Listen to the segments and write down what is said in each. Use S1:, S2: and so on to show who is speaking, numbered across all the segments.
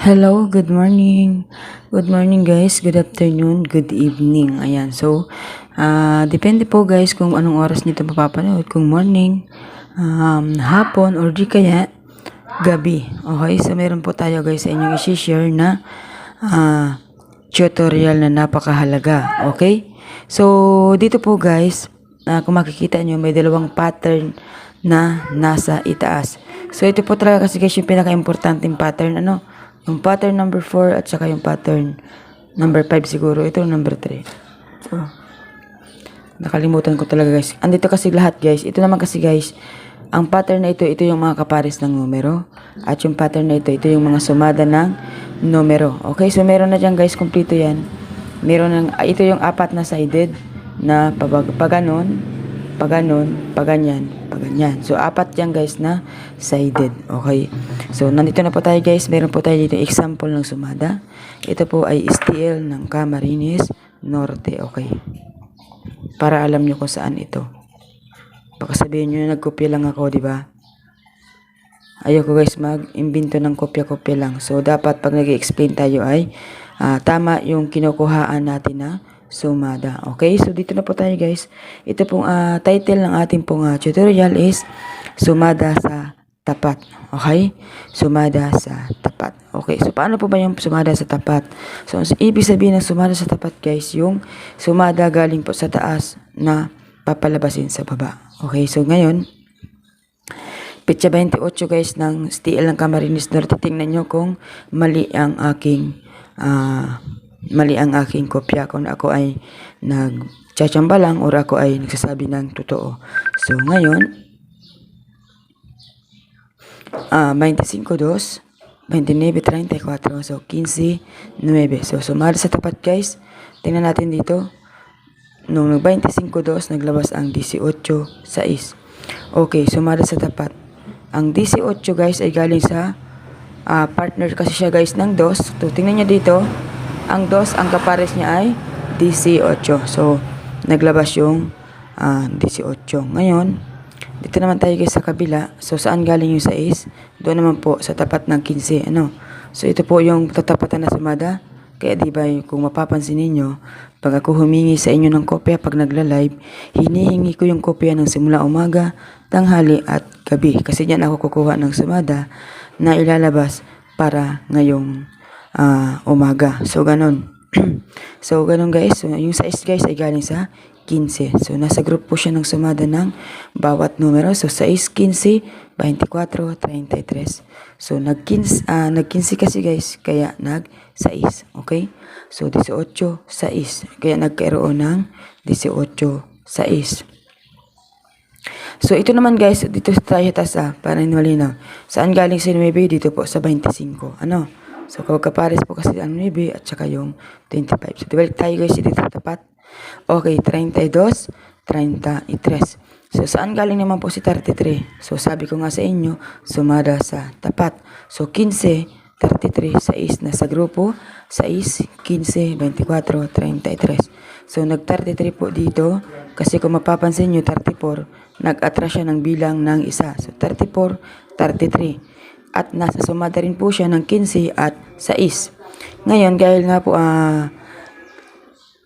S1: Hello, good morning. Good morning guys, good afternoon, good evening. Ayan, so, depende po guys kung anong oras nito mapapanood. Kung morning, hapon, or di kaya gabi. Okay, so meron po tayo guys sa inyong isi-share na tutorial na napakahalaga. Okay, so dito po guys, kung makikita nyo, may dalawang pattern na nasa itaas. So ito po talaga kasi guys yung pinaka-importanting pattern, yung pattern number 4 at saka yung pattern number 5 siguro. Ito number 3. So, nakalimutan ko talaga guys. Andito kasi lahat guys. Ito naman kasi guys, ang pattern na ito yung mga kapares ng numero. At yung pattern na ito yung mga sumada ng numero. Okay, so meron na dyan guys, kompleto yan. Meron ng, ito yung apat na sided na paganon, paganyan. So, apat yan guys na sided. Okay. So, nandito na po tayo guys. Meron po tayo dito example ng sumada. Ito po ay STL ng Camarines Norte. Okay. Para alam nyo kung saan ito. Baka sabihin nyo na nagkopya lang ako, di ba? Ayoko guys mag-imbento ng kopya-kopya lang. So, dapat pag nag-explain tayo ay tama yung kinukuhaan natin na sumada. Okay, so dito na po tayo guys. Ito pong title ng ating pong tutorial is sumada sa tapat. Okay, sumada sa tapat. Okay, so paano po ba yung sumada sa tapat? So ibig sabihin ng sumada sa tapat guys, yung sumada galing po sa taas na papalabasin sa baba. Okay, so ngayon Petsa 28 guys ng STL ng Camarines Norte. Tingnan nyo kung mali ang aking kopya, kung ako ay nagtsachamba lang or ako ay nagsasabi ng totoo. So ngayon 25-2 29-34, so 15-9. So sumada sa tapat guys, tingnan natin dito. Nung 25-2 naglabas ang 18-6. Okay, sumada sa tapat. Ang 18 guys ay galing sa partner kasi siya guys ng 2. So tingnan nyo dito, ang 2, ang kapares niya ay 18. So naglabas yung 18. Ngayon, dito naman tayo guys sa kabila. So saan galing yung 6? Doon naman po sa tapat ng 15. So ito po yung tatapatan na sumada. Kaya diba kung mapapansin ninyo, pag ako humingi sa inyo ng kopya pag nagla-live, hinihingi ko yung kopya ng simula umaga, tanghali at gabi. Kasi diyan ako kukuha ng sumada na ilalabas para ngayong umaga. So ganun. So ganun guys. So yung size guys ay galing sa 15. So nasa group po siya ng sumada ng bawat numero. So 6, 15, 24, 33. So nag-15 kasi guys, kaya nag-6. Okay? So 18, 6. Kaya nagkaroon ng 18, 6. So ito naman guys, dito tayo tasa para malinaw. Saan galing si 9? Dito po sa 25. So kapares po kasi ang 9 at saka yung 25. So dibalik tayo guys dito tapat. Okay, 32, 33. So saan galing naman po si 33? So sabi ko nga sa inyo, sumada sa tapat. So 15, 33, 6 na sa grupo, 6, 15, 24, 33. So nag-33 po dito kasi kung mapapansin nyo, 34, nag-atras siya ng bilang ng isa. So 34, 33. At nasa sumada rin po siya ng 15 at 6. Ngayon, dahil nga po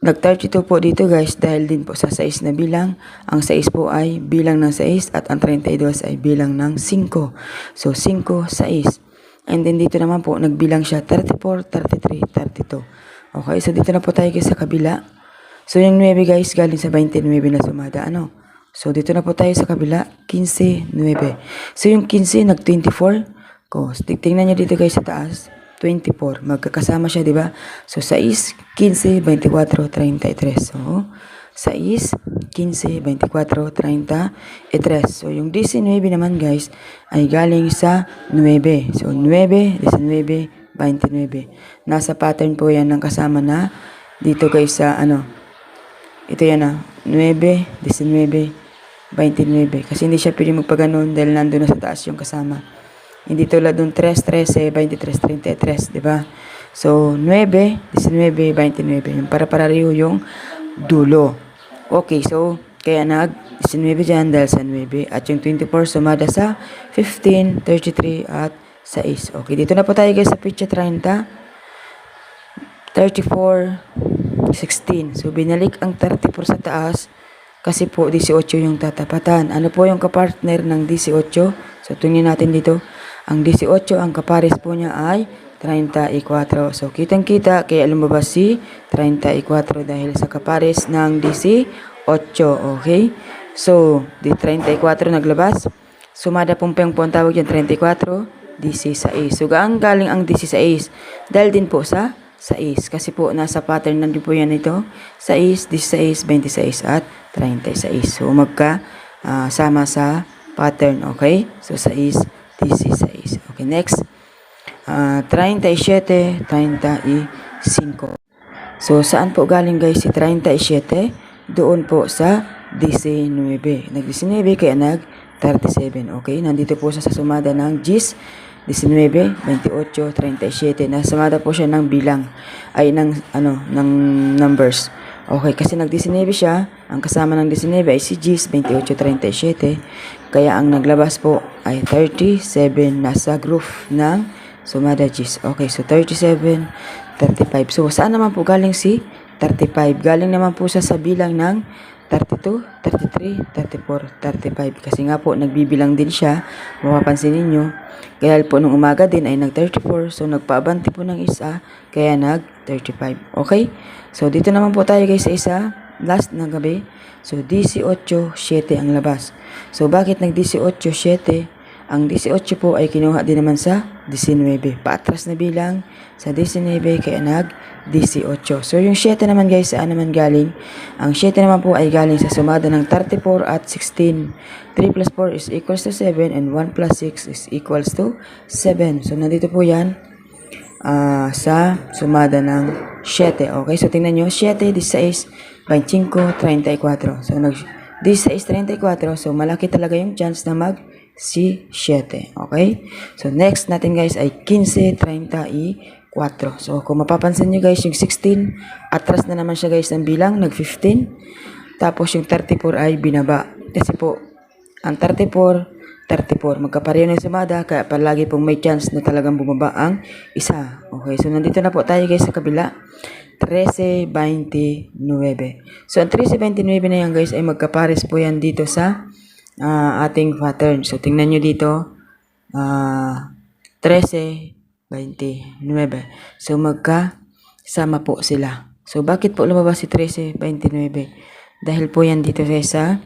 S1: nag-32 po dito guys dahil din po sa 6 na bilang. Ang 6 po ay bilang ng 6 at ang 32 ay bilang ng 5. So 5, 6. And then dito naman po nagbilang siya 34, 33, 32. Okay, so dito na po tayo guys sa kabila. So yung 9 guys galing sa 29 na sumada. So dito na po tayo sa kabila, 15, 9. So yung 15 nag-24. Tingnan nyo dito guys sa taas. 24. Magkakasama siya, di ba? So, 6, 15, 24, 33. So, 6, 15, 24, 33. So, yung 19 naman, guys, ay galing sa 9. So, 9, 19, 29. Nasa pattern po yan ng kasama na dito, guys, sa, ito yan, 9, 19, 29. Kasi hindi siya pwede magpaganon dahil nandun na sa taas yung kasama. Hindi tulad ng 3, 13, 23, 33, di ba? So, 9, 19, 29. Yung para-pareho yung dulo. Okay, so, kaya nag-19 dyan dahil sa 9. At yung 24 sumada sa 15, 33, at 6. Okay, dito na po tayo guys sa pitcha 30. 34, 16. So, binalik ang 34 sa taas kasi po 18 yung tatapatan. Ano po yung kapartner ng 18? So, tingnan natin dito. Ang 18, ang kapares po niya ay 34. So, kitang-kita kaya lumabas si 34 dahil sa kapares ng 18. Okay? So, di 34 naglabas. Sumada pumpeng po ang tawag yan, 34, 16. So, gaan galing ang 16? Dahil din po sa 6. Kasi po, nasa pattern na din po yan ito. 6, 16, 26, at 36. So, sama sa pattern. Okay? So, 6, 16. Okay, next. 37, 35. So, saan po galing guys si 37? Doon po sa 19. Nag-19 kaya nag-37. Okay, nandito po siya sa sumada ng 10, 19, 28, 37. Nasumada po siya ng bilang, ng numbers. Okay, kasi nag-19 siya, ang kasama ng 19 ay si 10, 28, 37. Kaya ang naglabas po ay 37 nasa group ng sumada 10. Okay, so 37, 35. So, saan naman po galing si 35? Galing naman po siya sa bilang ng 32, 33, 34, 35. Kasi nga po, nagbibilang din siya. Mapapansin ninyo. Kaya po, nung umaga din ay nag-34. So, nagpaabanti po ng isa. Kaya nag-35. Okay? So, dito naman po tayo guys sa isa. Last na gabi. So, 18, 7 ang labas. So, bakit nag-18, 7? Ang 18 po ay kinuha din naman sa 19. Paatras na bilang sa 19 kaya nag-18. So, yung 7 naman guys, saan naman galing? Ang 7 naman po ay galing sa sumada ng 34 at 16. 3 plus 4 is equals to 7 and 1 plus 6 is equals to 7. So, nandito po yan sa sumada ng 7. Okay, so tingnan nyo. 7, 16, 25, 34. So, 16, 34. So, malaki talaga yung chance na si 7. Okay? So, next natin guys ay 15, 34. So, kung mapapansin nyo guys, yung 16, atras na naman siya guys ng bilang, nag-15. Tapos, yung 34 ay binaba. Kasi po, ang 34, magkapareho ng sumada, kaya palagi pong may chance na talagang bumaba ang isa. Okay? So, nandito na po tayo guys sa kabila. 13.29. So, ang 13.29 na yan guys ay magkapares po yan dito sa ating pattern. So, tingnan nyo dito. 13.29. So, magkasama po sila. So, bakit po lumabas si 13.29? Dahil po yan dito sa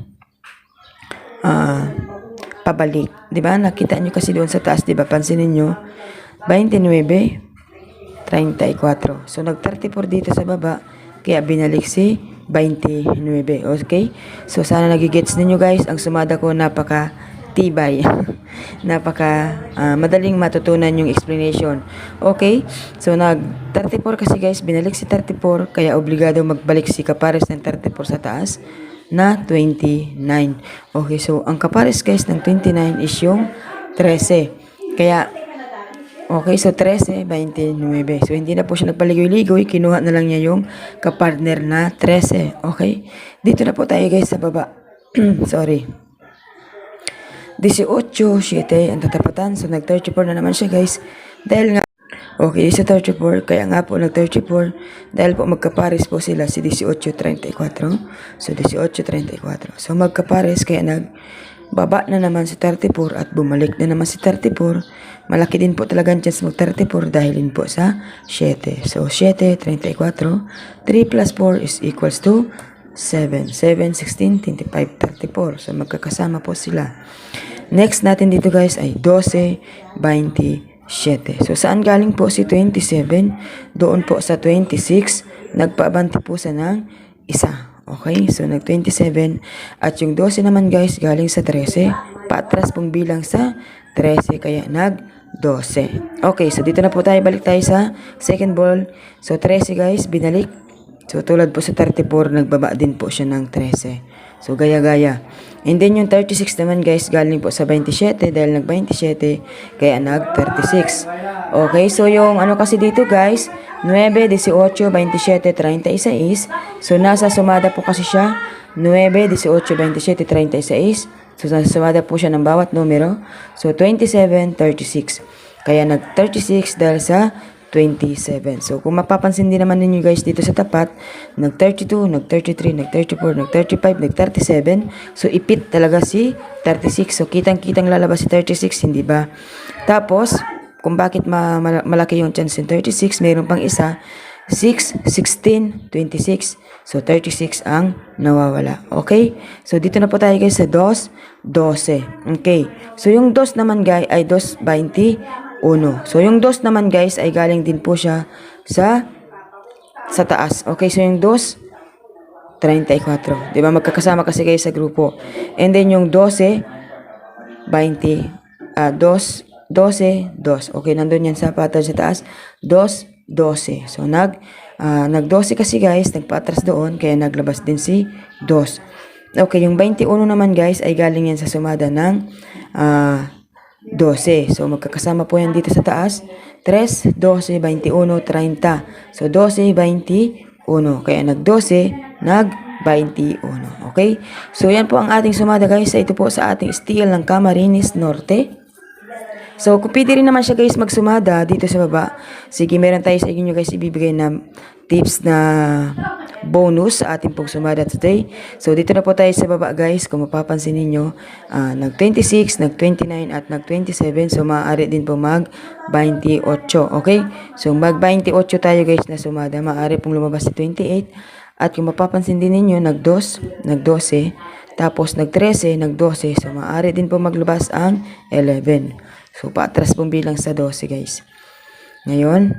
S1: pabalik. Diba? Nakita nyo kasi doon sa taas, diba? Pansinin nyo. 29, 34. So, nag-34 dito sa baba. Kaya binalik si 29. Okay? So, sana nagigets ninyo guys. Ang sumada ko napaka-tibay. Madaling matutunan yung explanation. Okay? So, nag-34 kasi guys, binalik si 34. Kaya obligado magbalik si kapares ng 34 sa taas na 29. Okay? So, ang kapares guys ng 29 is yung 13. Kaya, okay, so 13.29. So, hindi na po siya nagpaligoy-ligoy. Kinuha na lang niya yung kapartner na 13. Okay? Dito na po tayo guys sa baba. Sorry. 18, 7 ang tatapatan. So, nag-34 na naman siya guys. Dahil nga, okay, sa 34. Kaya nga po, nag-34. Dahil po magkapares po sila si 18.34. So, 18.34. So, magkapares kaya baba na naman si 34 at bumalik na naman si 34. Malaki din po talaga ang chance mag-34 dahil din po sa 7. So, 7, 34. 3 plus 4 is equals to 7. 7, 16, 25, 34. So, magkakasama po sila. Next natin dito guys ay 12, 27. So, saan galing po si 27? Doon po sa 26. Nagpaabanti po sa ng isa. Okay, so nag-27 at yung 12 naman guys galing sa 13, patras pong bilang sa 13 kaya nag-12. Okay, so dito na po tayo, balik tayo sa second ball. So 13 guys, binalik. So tulad po sa 34, nagbaba din po siya ng 13. So gaya-gaya. And then yung 36 naman guys, galing po sa 27 dahil nag-27 kaya nag-36. Okay, so yung kasi dito guys, 9, 18, 27, 36. So, nasa sumada po kasi siya. 9, 18, 27, 36. So, nasa sumada po siya ng bawat numero. So, 27, 36. Kaya nag-36 dahil sa 27. So, kung mapapansin din naman ninyo guys dito sa tapat, nag-32, nag-33, nag-34, nag-35, nag-37. So, ipit talaga si 36. So, kitang-kitang lalabas si 36, hindi ba? Tapos, kung bakit malaki yung chance ng 36, mayroon pang isa, 6, 16, 26. So, 36 ang nawawala. Okay? So, dito na po tayo guys sa 2, 12. Okay. So, yung 2 naman guys ay 2, 21. So, yung 2 naman guys ay galing din po siya sa taas. Okay, so yung 2, 34. Diba? Magkakasama kasi guys sa grupo. And then yung 12, 20, 2, 12, 2. Okay, nandun yan sa pattern sa taas. 2, 12. So, nag-12 kasi guys, nagpa-atras doon, kaya naglabas din si 2. Okay, yung 21 naman guys ay galing yan sa sumada ng 12. So, magkakasama po yan dito sa taas. 3, 12, 21, 30. So, 12, 21. Kaya nag-12, nag-21. Okay? So, yan po ang ating sumada guys. Ito po sa ating steel ng Camarines Norte. So, kung pwede rin naman siya guys magsumada dito sa baba. Sige, meron tayo sa inyo guys ibibigay na tips na bonus sa ating pong sumada today. So, dito na po tayo sa baba guys. Kung mapapansin ninyo, nag-26, nag-29 at nag-27. So, maaari din po mag-28. Okay? So, mag-28 tayo guys na sumada. Maaari pong lumabas sa 28. At kung mapapansin din ninyo, nag-2, nag-12. Tapos, nag-13, nag-12. So, maaari din po maglabas ang 11. So, paatras pong bilang sa 12 guys. Ngayon,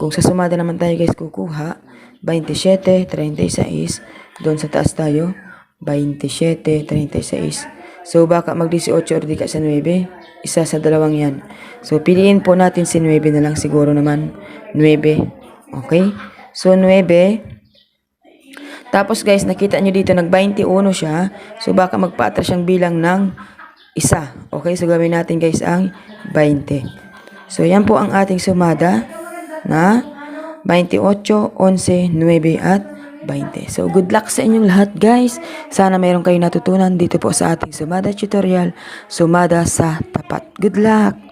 S1: kung sa sumada naman tayo guys kukuha, 27, 36. Doon sa taas tayo, 27, 36. So, baka mag-18 or di ka sa 9. Isa sa dalawang yan. So, piliin po natin si 9 na lang siguro naman. 9. Okay? So, 9. Tapos guys, nakita nyo dito, nag-21 siya. So, baka magpa-atras siyang bilang ng isa. Okay? So, gawin natin guys ang 20. So, yan po ang ating sumada na 28, 11, 9 at 20. So, good luck sa inyong lahat guys. Sana mayroon kayong natutunan dito po sa ating sumada tutorial. Sumada sa tapat. Good luck!